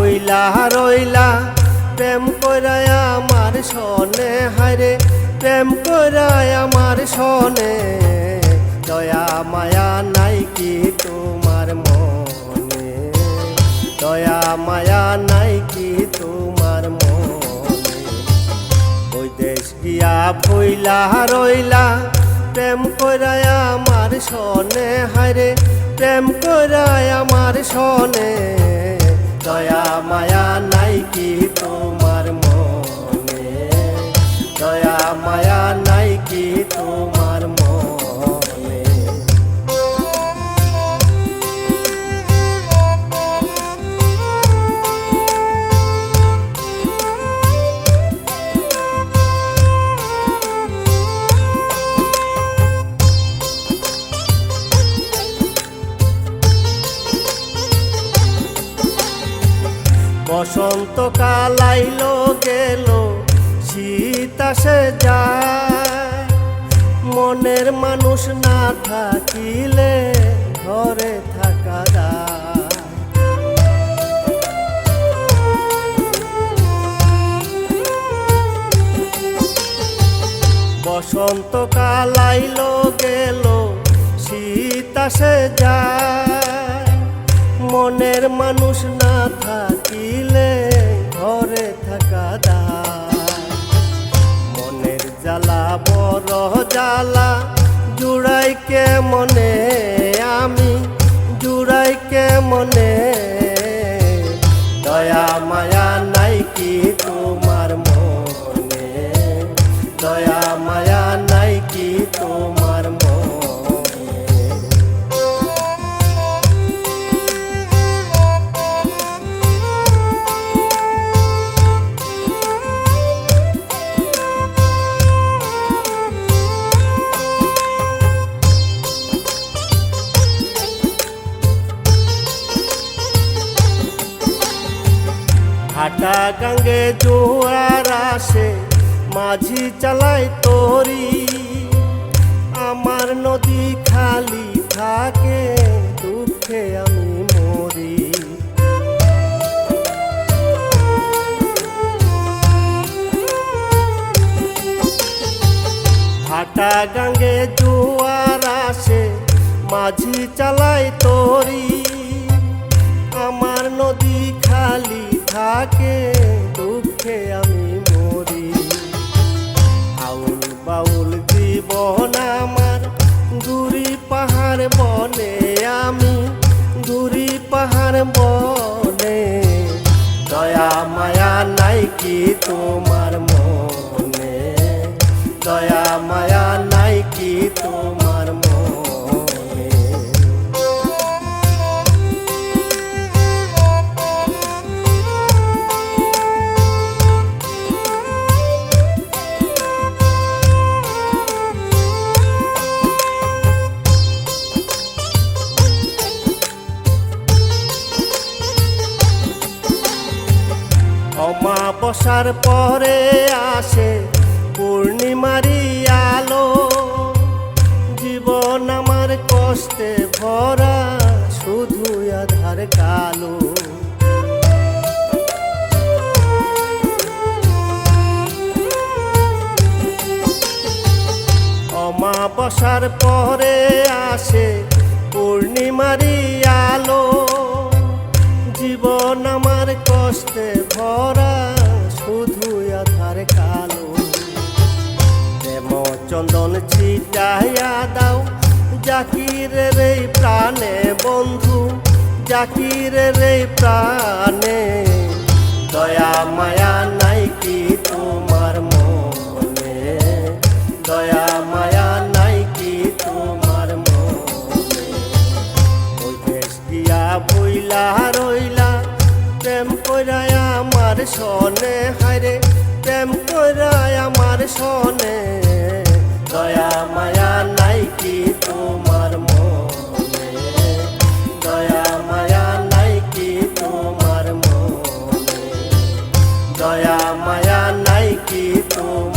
voila রইলা প্রেম কইরায় আমার সনে হায়রে প্রেম কইরায় আমার সনে দয়া মায়া নাই কি তোমার মনে দয়া মায়া নাই কি তোমার মনে ওই দেশ গিয়া ভইলা রইলা প্রেম কইরায় আমার সনে হায়রে প্রেম কইরায় আমার সনে দয়া মায়া নাই কি তোমার মনে দয়া মায়া নাই কি তোমার মনে বসন্তকাল আইলো গেল শীত আসে যায় মনের মানুষ না থাকিলে ঘরে থাকা যায় বসন্তকাল আইলো গেল শীত আসে যায় মনের মানুষ না থাকিলে ঘরে থাকা দায় মনের জ্বালা বড় জ্বালা জুড়াই কে মনে আমি জুড়াই কে মনে দয়া মায়া নাই কি তোমার মনে দয়া মায়া নাই কি তোমার মনে হাটা গাঙ্গে জোয়ার আসে মাঝি চালাই তরি আমার নদী খালি থাকে দুঃখে আমি মরি হাটা গাঙ্গে জোয়ার আসে মাঝি চালাই তরি আমার নদী খালি থাকে দুঃখে আমি মরি আউল বাউল জীবন আমার ঘুরি পাহাড় বনে আমি ঘুরি পাহাড় বনে দয়া মায়া নাই কি তোমার মনে দয়া মায়া নাই কি তোমার মনে অমাবস্যার পরে আসে পূর্ণিমারি আলো জীবন আমার কষ্টে ভরা শুধু আধার কালো অমাবস্যার পরে আসে পূর্ণিমারি আলো জীবন আমার কষ্টে ভরা শুধু আধার কালো প্রেম চন্দন ছিটাইয়া দাও জাকিরের এই প্রাণে বন্ধু জাকিরের এই প্রাণে দয়া মায়া নাই কি তোমার মনে দয়া মায়া নাই কি তোমার মনে ওই দেশ গিয়া ভইলা রইলা প্রেম কইরায় আমার সনে হায়রে প্রেম কইরায় আমার সনে দয়া মায়া নাই কি তোমার মনে দয়া মায়া নাই কি তোমার মনে দয়া মায়া নাই কি তোমার